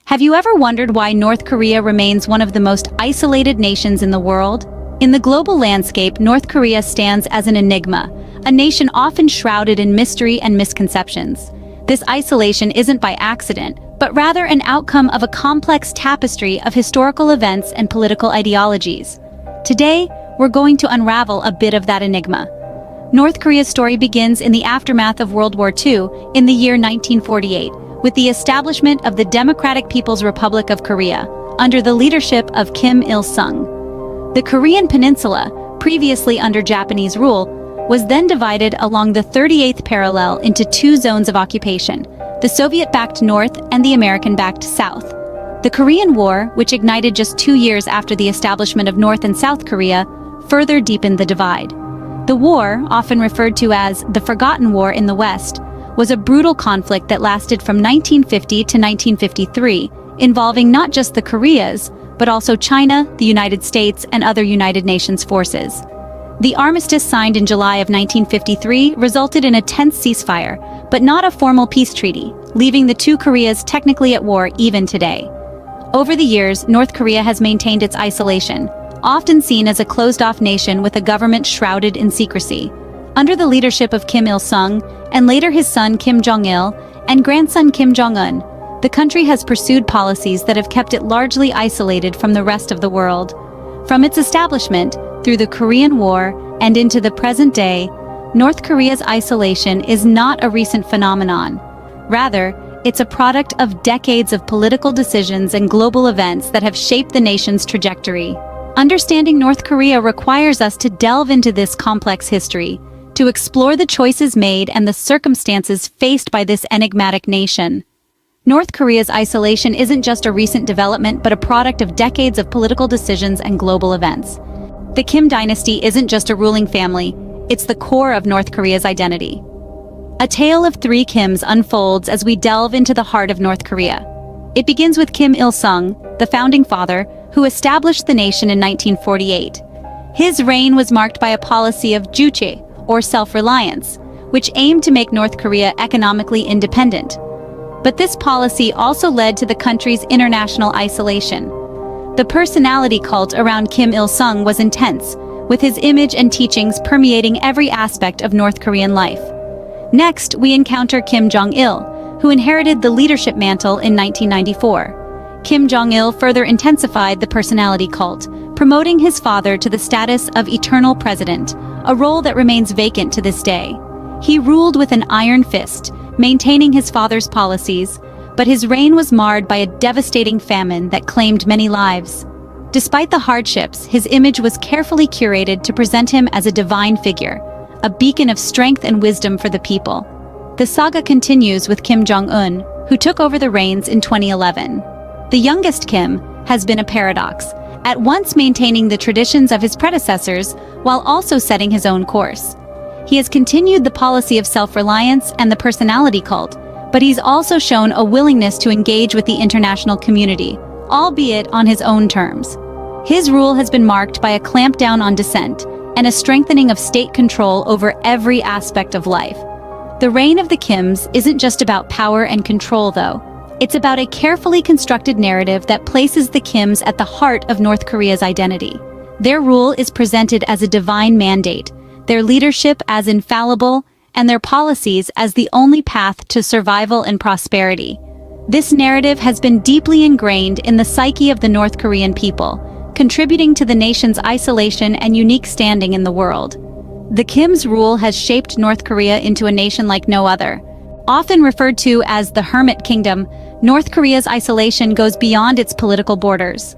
Have you ever wondered why North Korea remains one of the most isolated nations in the world? In the global landscape, North Korea stands as an enigma, a nation often shrouded in mystery and misconceptions. This isolation isn't by accident, but rather an outcome of a complex tapestry of historical events and political ideologies. Today, we're going to unravel a bit of that enigma. North Korea's story begins in the aftermath of World War II in the year 1948, with the establishment of the Democratic People's Republic of Korea, under the leadership of Kim Il-sung. The Korean peninsula, previously under Japanese rule, was then divided along the 38th parallel into two zones of occupation, the Soviet-backed North and the American-backed South. The Korean War, which ignited just 2 years after the establishment of North and South Korea, further deepened the divide. The war, often referred to as the Forgotten War in the West, was a brutal conflict that lasted from 1950 to 1953, involving not just the Koreas, but also China, the United States, and other United Nations forces. The armistice signed in July of 1953 resulted in a tense ceasefire, but not a formal peace treaty, leaving the two Koreas technically at war even today. Over the years, North Korea has maintained its isolation, often seen as a closed-off nation with a government shrouded in secrecy. Under the leadership of Kim Il-sung, and later his son Kim Jong-il, and grandson Kim Jong-un, the country has pursued policies that have kept it largely isolated from the rest of the world. From its establishment, through the Korean War, and into the present day, North Korea's isolation is not a recent phenomenon. Rather, it's a product of decades of political decisions and global events that have shaped the nation's trajectory. Understanding North Korea requires us to delve into this complex history, to explore the choices made and the circumstances faced by this enigmatic nation. North Korea's isolation isn't just a recent development, but a product of decades of political decisions and global events. The Kim dynasty isn't just a ruling family, it's the core of North Korea's identity. A tale of three Kims unfolds as we delve into the heart of North Korea. It begins with Kim Il-sung, the founding father, who established the nation in 1948. His reign was marked by a policy of juche, or self-reliance, which aimed to make North Korea economically independent. But this policy also led to the country's international isolation. The personality cult around Kim Il-sung was intense, with his image and teachings permeating every aspect of North Korean life. Next, we encounter Kim Jong-il, who inherited the leadership mantle in 1994. Kim Jong-il further intensified the personality cult, promoting his father to the status of eternal president, a role that remains vacant to this day. He ruled with an iron fist, maintaining his father's policies, but his reign was marred by a devastating famine that claimed many lives. Despite the hardships, his image was carefully curated to present him as a divine figure, a beacon of strength and wisdom for the people. The saga continues with Kim Jong-un, who took over the reins in 2011. The youngest Kim has been a paradox, at once maintaining the traditions of his predecessors while also setting his own course. He has continued the policy of self-reliance and the personality cult, but he's also shown a willingness to engage with the international community, albeit on his own terms. His rule has been marked by a clampdown on dissent and a strengthening of state control over every aspect of life. The reign of the Kims isn't just about power and control, though. It's about a carefully constructed narrative that places the Kims at the heart of North Korea's identity. Their rule is presented as a divine mandate, their leadership as infallible, and their policies as the only path to survival and prosperity. This narrative has been deeply ingrained in the psyche of the North Korean people, contributing to the nation's isolation and unique standing in the world. The Kim's rule has shaped North Korea into a nation like no other. Often referred to as the Hermit Kingdom, North Korea's isolation goes beyond its political borders.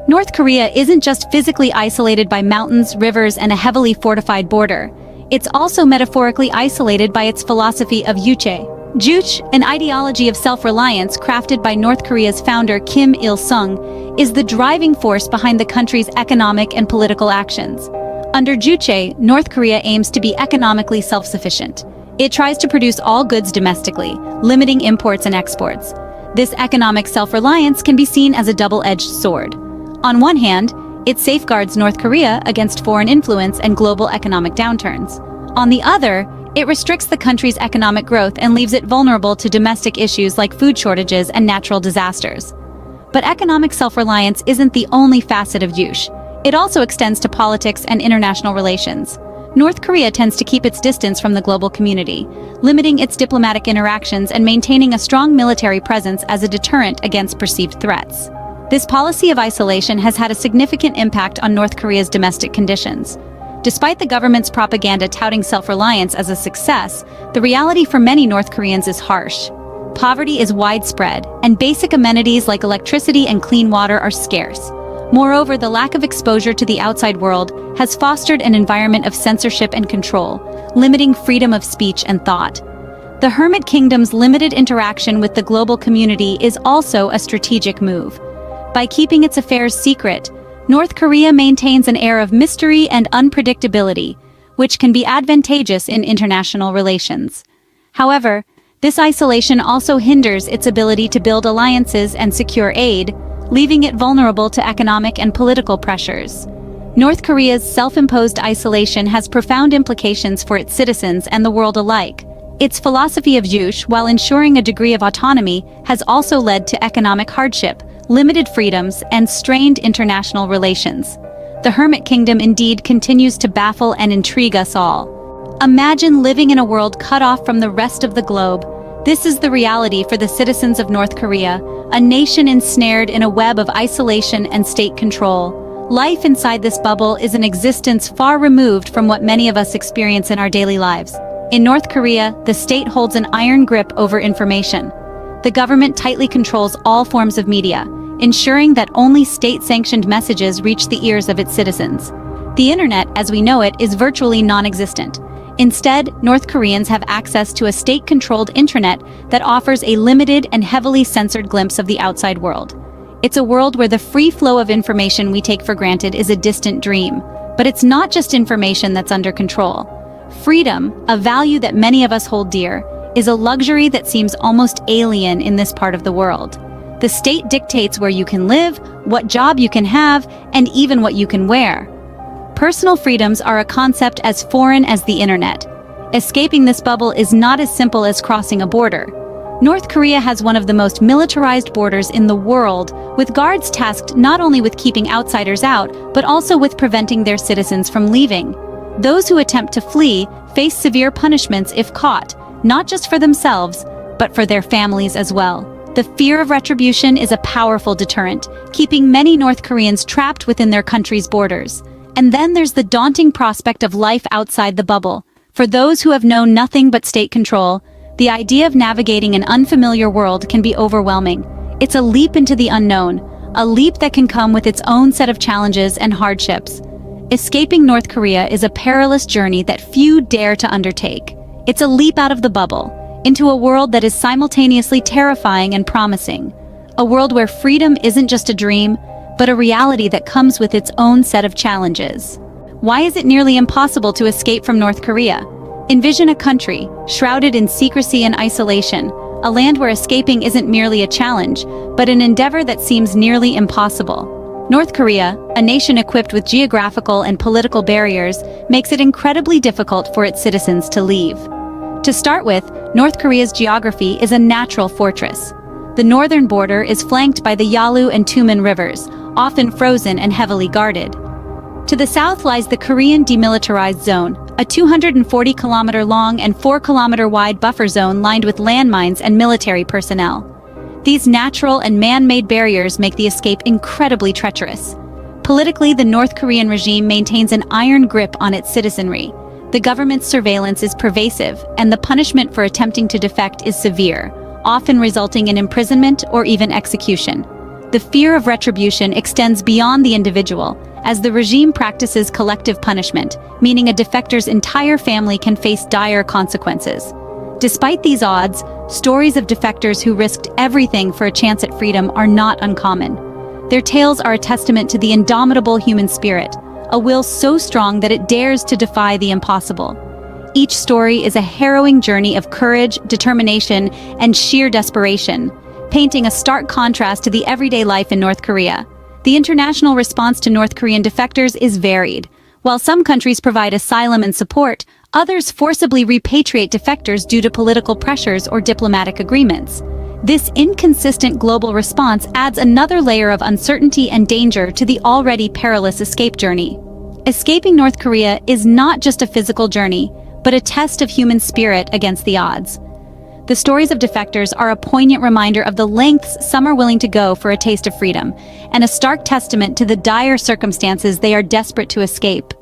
North Korea isn't just physically isolated by mountains, rivers, and a heavily fortified border. It's also metaphorically isolated by its philosophy of juche. Juche, an ideology of self-reliance crafted by North Korea's founder Kim Il-sung, is the driving force behind the country's economic and political actions. Under juche, North Korea aims to be economically self-sufficient. It tries to produce all goods domestically, limiting imports and exports. This economic self-reliance can be seen as a double-edged sword. On one hand, it safeguards North Korea against foreign influence and global economic downturns. On the other, It restricts the country's economic growth and leaves it vulnerable to domestic issues like food shortages and natural disasters. But economic self-reliance isn't the only facet of Yush. It also extends to politics and international relations. North Korea tends to keep its distance from the global community, limiting its diplomatic interactions and maintaining a strong military presence as a deterrent against perceived threats. This policy of isolation has had a significant impact on North Korea's domestic conditions. Despite the government's propaganda touting self-reliance as a success, the reality for many North Koreans is harsh. Poverty is widespread, and basic amenities like electricity and clean water are scarce. Moreover, the lack of exposure to the outside world has fostered an environment of censorship and control, limiting freedom of speech and thought. The Hermit Kingdom's limited interaction with the global community is also a strategic move. By keeping its affairs secret, North Korea maintains an air of mystery and unpredictability, which can be advantageous in international relations. However, this isolation also hinders its ability to build alliances and secure aid, leaving it vulnerable to economic and political pressures. North Korea's self-imposed isolation has profound implications for its citizens and the world alike. Its philosophy of Yush, while ensuring a degree of autonomy, has also led to economic hardship, limited freedoms, and strained international relations. The Hermit Kingdom indeed continues to baffle and intrigue us all. Imagine living in a world cut off from the rest of the globe. This is the reality for the citizens of North Korea, a nation ensnared in a web of isolation and state control. Life inside this bubble is an existence far removed from what many of us experience in our daily lives. In North Korea, the state holds an iron grip over information. The government tightly controls all forms of media, ensuring that only state-sanctioned messages reach the ears of its citizens. The internet, as we know it, is virtually non-existent. Instead, North Koreans have access to a state-controlled intranet that offers a limited and heavily censored glimpse of the outside world. It's a world where the free flow of information we take for granted is a distant dream. But it's not just information that's under control. Freedom, a value that many of us hold dear, is a luxury that seems almost alien in this part of the world. The state dictates where you can live, what job you can have, and even what you can wear. Personal freedoms are a concept as foreign as the internet. Escaping this bubble is not as simple as crossing a border. North Korea has one of the most militarized borders in the world, with guards tasked not only with keeping outsiders out, but also with preventing their citizens from leaving. Those who attempt to flee face severe punishments if caught, not just for themselves, but for their families as well. The fear of retribution is a powerful deterrent, keeping many North Koreans trapped within their country's borders. And then there's the daunting prospect of life outside the bubble. For those who have known nothing but state control, the idea of navigating an unfamiliar world can be overwhelming. It's a leap into the unknown, a leap that can come with its own set of challenges and hardships. Escaping North Korea is a perilous journey that few dare to undertake. It's a leap out of the bubble, into a world that is simultaneously terrifying and promising. A world where freedom isn't just a dream, but a reality that comes with its own set of challenges. Why is it nearly impossible to escape from North Korea? Envision a country, shrouded in secrecy and isolation, a land where escaping isn't merely a challenge, but an endeavor that seems nearly impossible. North Korea, a nation equipped with geographical and political barriers, makes it incredibly difficult for its citizens to leave. To start with, North Korea's geography is a natural fortress. The northern border is flanked by the Yalu and Tumen rivers, often frozen and heavily guarded. To the south lies the Korean Demilitarized Zone, a 240-kilometer-long and 4-kilometer-wide buffer zone lined with landmines and military personnel. These natural and man-made barriers make the escape incredibly treacherous. Politically, the North Korean regime maintains an iron grip on its citizenry. The government's surveillance is pervasive, and the punishment for attempting to defect is severe, often resulting in imprisonment or even execution. The fear of retribution extends beyond the individual, as the regime practices collective punishment, meaning a defector's entire family can face dire consequences. Despite these odds, stories of defectors who risked everything for a chance at freedom are not uncommon. Their tales are a testament to the indomitable human spirit, a will so strong that it dares to defy the impossible. Each story is a harrowing journey of courage, determination, and sheer desperation, painting a stark contrast to the everyday life in North Korea. The international response to North Korean defectors is varied. While some countries provide asylum and support, Others forcibly repatriate defectors due to political pressures or diplomatic agreements. This inconsistent global response adds another layer of uncertainty and danger to the already perilous escape journey. Escaping North Korea is not just a physical journey, but a test of human spirit against the odds. The stories of defectors are a poignant reminder of the lengths some are willing to go for a taste of freedom, and a stark testament to the dire circumstances they are desperate to escape.